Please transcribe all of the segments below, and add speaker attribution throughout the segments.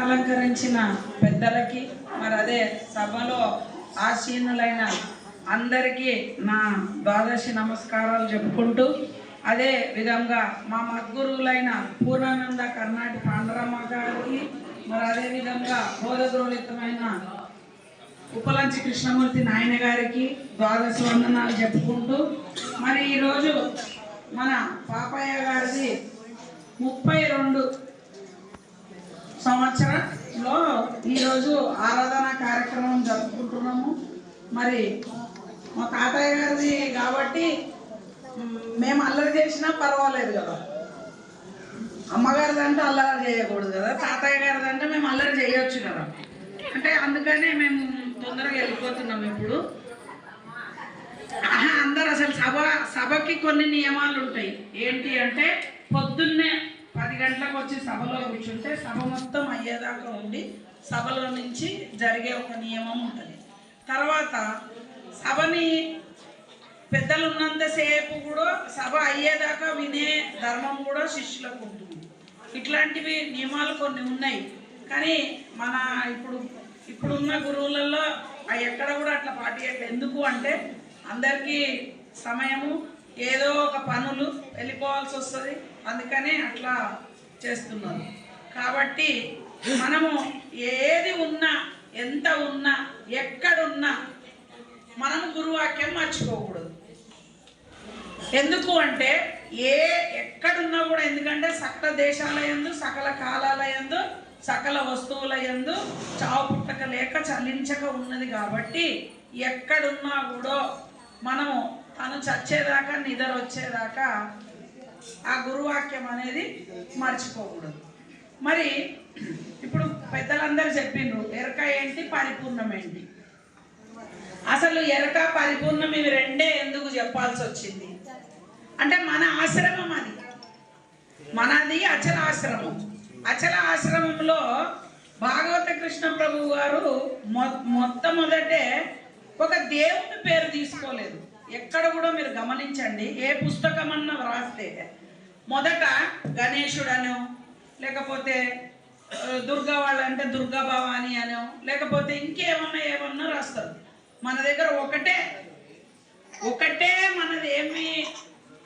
Speaker 1: అలంకరించిన పెద్దలకి మరి అదే సభలో ఆసీనులైన అందరికీ నా ద్వాదశి నమస్కారాలు చెప్పుకుంటూ అదే విధంగా మా మద్గురువులైన పూర్ణానంద కర్ణాటి పాండరమ్మ గారికి మరి అదే విధంగా బోధగ్రోలితమైన ఉపలంచి కృష్ణమూర్తి నాయన గారికి ద్వాదశి వందనాలు చెప్పుకుంటూ మరి ఈరోజు మన పాపయ్య గారిది 32 సంవత్సరంలో ఈరోజు ఆరాధన కార్యక్రమం జరుపుకుంటున్నాము. మరి మా తాతయ్య గారిది కాబట్టి మేము అల్లరి చేసినా పర్వాలేదు కదా, అమ్మగారిది అంటే అల్లరి చేయకూడదు కదా, తాతయ్య గారిది అంటే మేము అల్లరి చేయొచ్చు కదా, అంటే అందుకనే మేము తొందరగా వెళ్ళిపోతున్నాం. ఇప్పుడు అందరు అసలు సభకి కొన్ని నియమాలు ఉంటాయి. ఏంటి అంటే పొద్దున్నే 10 గంటలకు వచ్చి సభలో కూర్చుంటే సభ మొత్తం అయ్యేదాకా ఉండి సభలో నుంచి జరిగే ఒక నియమం ఉంటుంది. తర్వాత సభని పెద్దలు ఉన్నంతసేపు కూడా సభ అయ్యేదాకా వినే ధర్మం కూడా శిష్యులకు ఉంటుంది. ఇట్లాంటివి నియమాలు కొన్ని ఉన్నాయి. కానీ మన ఇప్పుడున్న గురువులలో ఎక్కడ కూడా అట్లా పాటించట్లేదు. ఎందుకు అంటే అందరికీ సమయము ఏదో ఒక పనులు వెళ్ళిపోవాల్సి వస్తుంది, అందుకనే అట్లా చేస్తున్నారు. కాబట్టి మనము ఏది ఉన్నా ఎంత ఉన్నా ఎక్కడున్నా మనము గురువాక్యం మర్చిపోకూడదు. ఎందుకు అంటే ఎక్కడున్నా కూడా, ఎందుకంటే సకల దేశాల యందు సకల కాలాల యందు సకల వస్తువుల యందు చావు పుట్టక లేక చలించక ఉన్నది. కాబట్టి ఎక్కడున్నా కూడా మనము తను చచ్చేదాకా నిద్ర వచ్చేదాకా ఆ గురువాక్యం అనేది మర్చిపోకూడదు. మరి ఇప్పుడు పెద్దలందరూ చెప్పిండ్రు ఎరక ఏంటి పరిపూర్ణం ఏంటి. అసలు ఎరక పరిపూర్ణం ఇవి రెండే ఎందుకు చెప్పాల్సి వచ్చింది అంటే మన ఆశ్రమం అది, మనది అచల ఆశ్రమం. అచల ఆశ్రమంలో భాగవత కృష్ణ ప్రభు గారు మొట్టమొదటే ఒక దేవుని పేరు తీసుకోలేదు. ఎక్కడ కూడా మీరు గమనించండి, ఏ పుస్తకం అన్నా వ్రాస్తే మొదట గణేశుడనో లేకపోతే దుర్గా వాళ్ళంటే దుర్గా భవాని అనో లేకపోతే ఇంకేమన్నా రాస్తారు. మన దగ్గర ఒకటే మనది ఏమి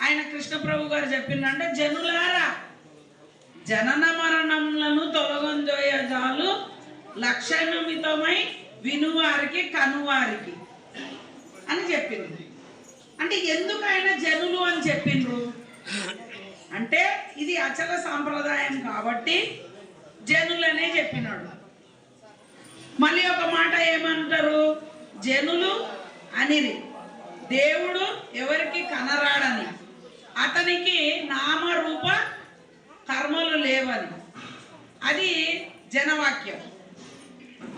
Speaker 1: ఆయన కృష్ణప్రభు గారు చెప్పిందంటే, జనులారా జనన మరణములను తొలగొంజోయజాలు లక్షణమితమై వినువారికి కనువారికి అని చెప్పింది. అంటే ఎందుకు ఆయన జనులు అని చెప్పిండ్రు అంటే ఇది అచల సాంప్రదాయం కాబట్టి జనులనే చెప్పినాడు. మళ్ళీ ఒక మాట ఏమంటారు, జనులు అనిరి దేవుడు ఎవరికి కనరాడని, అతనికి నామరూప కర్మలు లేవని. అది జనవాక్యం.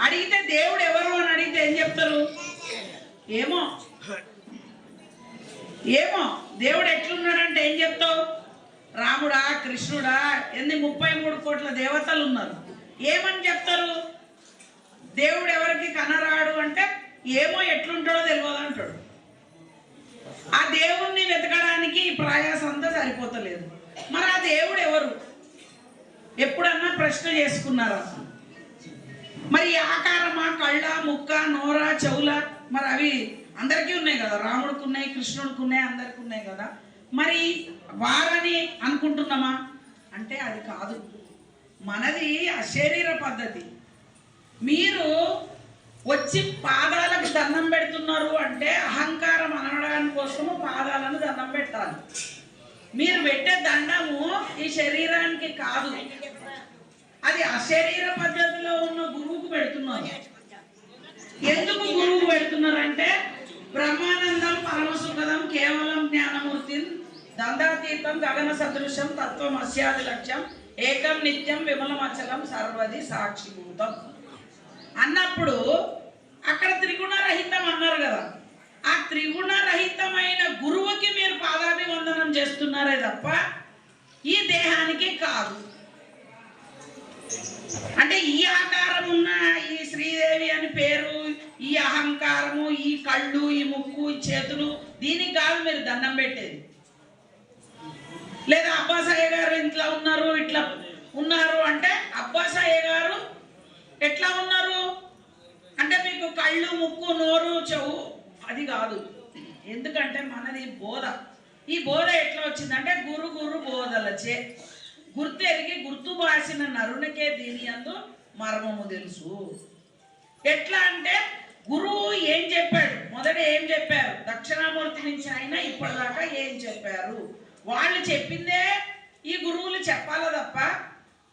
Speaker 1: అడిగితే దేవుడు ఎవరు అని అడిగితే ఏం చెప్తారు, ఏమో దేవుడు ఎట్లున్నాడంటే ఏం చెప్తావు, రాముడా కృష్ణుడా 33 కోట్ల దేవతలు ఉన్నారు, ఏమని చెప్తారు. దేవుడు ఎవరికి కనరాడు అంటే ఏమో ఎట్లుంటాడో తెలియదు అంటాడు. ఆ దేవుణ్ణి వెతకడానికి ఈ ప్రయాసం అంతా సరిపోతలేదు. మరి ఆ దేవుడు ఎవరు ఎప్పుడన్నా ప్రశ్న చేసుకున్నారా? మరి ఆకారమా, కళ్ళ, ముక్క, నోర, చెవుల, మరి అవి అందరికీ ఉన్నాయి కదా, రాముడికి ఉన్నాయి, కృష్ణుడికి ఉన్నాయి, అందరికి ఉన్నాయి కదా. మరి వారని అనుకుంటున్నామా అంటే అది కాదు. మనది అశరీర పద్ధతి. మీరు వచ్చి పాదాలకు దండం పెడుతున్నారు అంటే అహంకారం అనడానికి కోసము పాదాలను దండం పెట్టాలి. మీరు పెట్టే దండము ఈ శరీరానికి కాదు, అది అశరీర పద్ధతిలో ఉన్న గురువుకు పెడుతున్నారు. ఎందుకు గురువుకు పెడుతున్నారంటే బ్రహ్మానందం పరమసుఖదం కేవలం జ్ఞానమూర్తి దండాతీతం గగన సదృశం తత్వం అస్యాది లక్ష్యం ఏకం నిత్యం విమలమచలం సర్వది సాక్షిభూతం అన్నప్పుడు అక్కడ త్రిగుణరహితం అన్నారు కదా. ఆ త్రిగుణరహితమైన గురువుకి మీరు పాదాభివందనం చేస్తున్నారే తప్ప ఈ దేహానికి కాదు. అంటే ఈ ఆకారం ఉన్న ఈ శ్రీదేవి అని పేరు, ఈ అహంకారము, ఈ కళ్ళు, ఈ ముక్కు, ఈ చేతులు, దీనికి కాదు మీరు దండం పెట్టేది. లేదా అబ్బాసాయ్య గారు ఇంట్లో ఉన్నారు, ఇట్లా ఉన్నారు అంటే అబ్బాసాయ్య గారు ఎట్లా ఉన్నారు అంటే మీకు కళ్ళు ముక్కు నోరు చెవు అది కాదు. ఎందుకంటే మనది బోధ. ఈ బోధ ఎట్లా వచ్చిందంటే గురు గురు బోధలచే గుర్తు ఎరిగి గుర్తు బాసిన నరునికే దీని అందు మర్మము తెలుసు. ఎట్లా అంటే గురువు ఏం చెప్పాడు, మొదట ఏం చెప్పారు, దక్షిణామూర్తి నుంచి అయినా ఇప్పటిదాకా ఏం చెప్పారు, వాళ్ళు చెప్పిందే ఈ గురువులు చెప్పాల తప్ప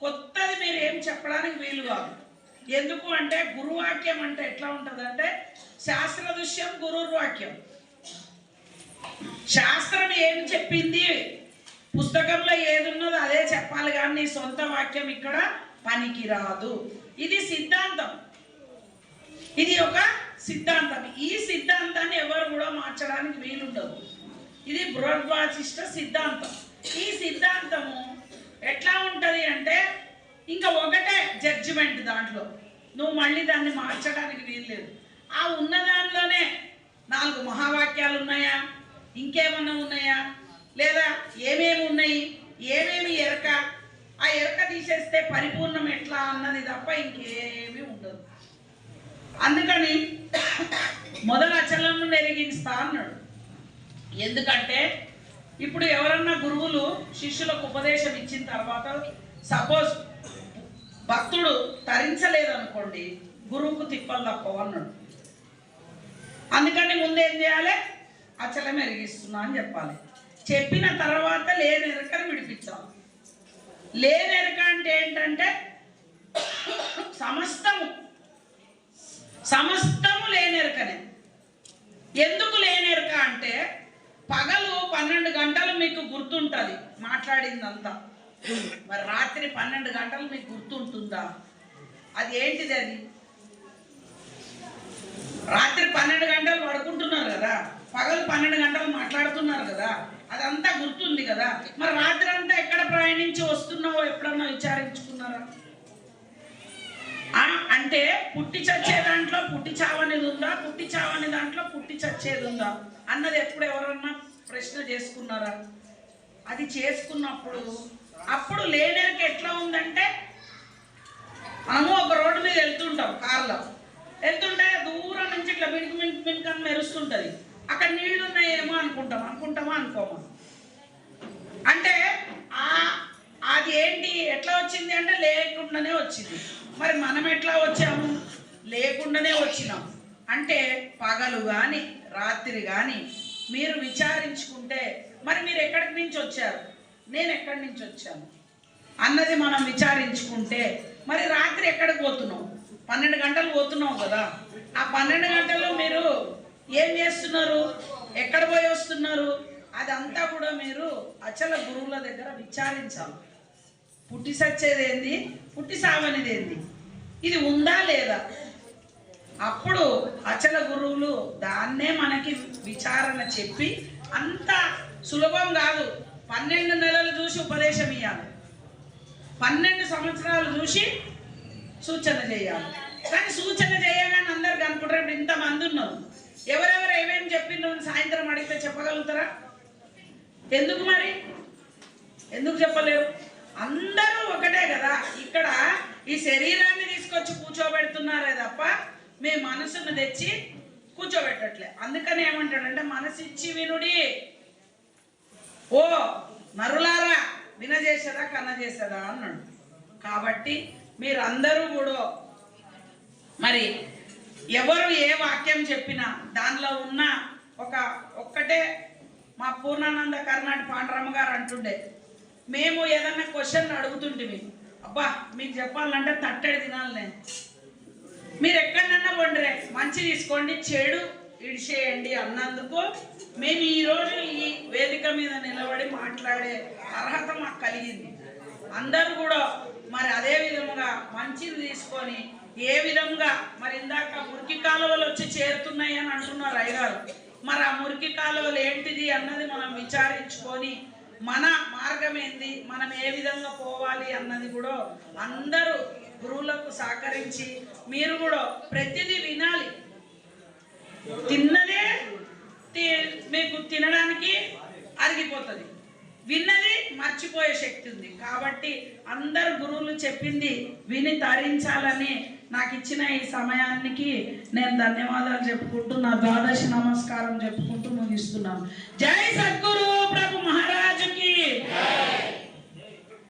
Speaker 1: కొత్తది మీరు ఏం చెప్పడానికి వీలు కాదు. ఎందుకు అంటే గురువాక్యం అంటే ఎట్లా ఉంటుంది అంటే శాస్త్ర దృశ్యం గురువాక్యం. శాస్త్రం ఏం చెప్పింది, పుస్తకంలో ఏది ఉన్నదో అదే చెప్పాలి, కానీ సొంత వాక్యం ఇక్కడ పనికిరాదు. ఇది సిద్ధాంతం, ఇది ఒక సిద్ధాంతం. ఈ సిద్ధాంతాన్ని ఎవరు కూడా మార్చడానికి వీలుండదు. ఇది బృహద్వాసిష్ట సిద్ధాంతం. ఈ సిద్ధాంతము ఎట్లా ఉంటుంది అంటే ఇంకా ఒకటే జడ్జిమెంట్, దాంట్లో నువ్వు మళ్ళీ దాన్ని మార్చడానికి వీల్లేదు. ఆ ఉన్న దానిలోనే 4 మహావాక్యాలు ఉన్నాయా, ఇంకేమన్నా ఉన్నాయా, లేదా ఏమేమి ఉన్నాయి, ఏమేమి ఎరక, ఆ ఎరక తీసేస్తే పరిపూర్ణం ఎట్లా అన్నది తప్ప ఇంకేమీ ఉండదు. అందుకని మొదలు అచలను నెరిగిస్తా అన్నాడు. ఎందుకంటే ఇప్పుడు ఎవరన్నా గురువులు శిష్యులకు ఉపదేశం ఇచ్చిన తర్వాత సపోజ్ భక్తుడు తరించలేదనుకోండి, గురువుకు తిప్పలు తప్పవు అన్నాడు. అందుకని ముందేం చేయాలి, అచలం ఎరిగిస్తున్నా అని చెప్పాలి. చెప్పిన తర్వాత లేనెరకని విడిపించాలి. లేనెరక అంటే ఏంటంటే సమస్తము లేనెరకనే. ఎందుకు లేనెరక అంటే పగలు 12 గంటలు మీకు గుర్తుంటుంది మాట్లాడిందంతా, మరి రాత్రి 12 గంటలు మీకు గుర్తుంటుందా? అది ఏంటిది? అది రాత్రి 12 గంటలు పడుకుంటున్నారు కదా, పగలు 12 గంటలు మాట్లాడుతున్నారు కదా, అదంతా గుర్తుంది కదా. మరి రాత్రి అంతా ఎక్కడ ప్రయాణించి వస్తున్నావో ఎప్పుడన్నా విచారించుకున్నారా? అంటే పుట్టి చచ్చే దాంట్లో పుట్టి చావనేది ఉందా, పుట్టి చావని దాంట్లో పుట్టి చచ్చేది ఉందా అన్నది ఎప్పుడు ఎవరన్నా ప్రశ్న చేసుకున్నారా? అది చేసుకున్నప్పుడు అప్పుడు లేనెరక ఎట్లా ఉందంటే, మనము ఒక రోడ్డు మీద వెళ్తుంటాం, కార్లో వెళ్తుంటే దూరం నుంచి ఇట్లా మిణుకని మెరుస్తుంటుంది, అక్కడ నీళ్లు ఉన్నాయేమో అనుకుంటామా అనుకోమా? అంటే అది ఏంటి, ఎట్లా వచ్చింది అంటే లేకుండానే వచ్చింది. మరి మనం ఎట్లా వచ్చాము, లేకుండానే వచ్చినాం. అంటే పగలు కానీ రాత్రి కానీ మీరు విచారించుకుంటే మరి మీరు ఎక్కడి నుంచి వచ్చారు, నేను ఎక్కడి నుంచి వచ్చాను అన్నది మనం విచారించుకుంటే, మరి రాత్రి ఎక్కడికి పోతున్నావు, 12 గంటలు పోతున్నావు కదా, ఆ 12 గంటల్లో మీరు ఏం చేస్తున్నారు, ఎక్కడ పోయి వస్తున్నారు, అదంతా కూడా మీరు అచల గురువుల దగ్గర విచారించాలి. పుట్టి సచ్చేది ఏంది, పుట్టి సావనిది ఏంది, ఇది ఉందా లేదా? అప్పుడు అచల గురువులు దాన్నే మనకి విచారణ చెప్పి, అంత సులభం కాదు. 12 నెలలు చూసి ఉపదేశం ఇవ్వాలి, 12 సంవత్సరాలు చూసి సూచన చేయాలి. కానీ సూచన చేయగానే అందరు కనుకుంటారు. ఇప్పుడు ఇంతమంది ఉన్నారు, ఎవరెవరు ఏమేమి చెప్పిండ్రు సాయంత్రం అడిగితే చెప్పగలుగుతారా? ఎందుకు మరి, ఎందుకు చెప్పలేరు? అందరూ ఒకటే కదా. ఇక్కడ ఈ శరీరాన్ని తీసుకొచ్చి కూర్చోబెడుతున్నారే తప్ప మీ మనసును తెచ్చి కూర్చోబెట్టట్లే. అందుకని ఏమంటాడంటే మనసు ఇచ్చి వినుడి, ఓ నరులారా వినజేసేదా కనజేసేదా అన్నాడు. కాబట్టి మీరందరూ కూడా మరి ఎవరు ఏ వాక్యం చెప్పినా దానిలో ఉన్న ఒక్కటే మా పూర్ణానంద కర్ణాటి పాండరమ్మ గారు అంటుండే, మేము ఏదన్నా క్వశ్చన్ అడుగుతుంటే అబ్బా మీకు చెప్పాలంటే తట్టడి తినాలి, మీరు ఎక్కడన్నా వండరే మంచి తీసుకోండి చెడు ఇడిచేయండి అన్నందుకు మేము ఈరోజు ఈ వేదిక మీద నిలబడి మాట్లాడే అర్హత మాకు కలిగింది. అందరూ కూడా మరి అదే విధంగా మంచిది తీసుకొని ఏ విధంగా మరి ఇందాక మురికి కాలువలు వచ్చి చేరుతున్నాయి అని అంటున్నారు అయ్యగారు. మరి ఆ మురికి కాలువలు ఏంటిది అన్నది మనం విచారించుకొని మన మార్గం ఏంది, మనం ఏ విధంగా పోవాలి అన్నది కూడా అందరూ గురువులకు సహకరించి మీరు కూడా ప్రతిదీ వినాలి. తిన్నదే మీకు తినడానికి అరిగిపోతుంది, విన్నది మర్చిపోయే శక్తి ఉంది. కాబట్టి అందరు గురువులు చెప్పింది విని తరించాలని నాకు ఇచ్చిన ఈ సమయానికి నేను ధన్యవాదాలు చెప్పుకుంటూ నా ద్వాదశి నమస్కారం చెప్పుకుంటూ ముగిస్తున్నాను. జై సద్గురు.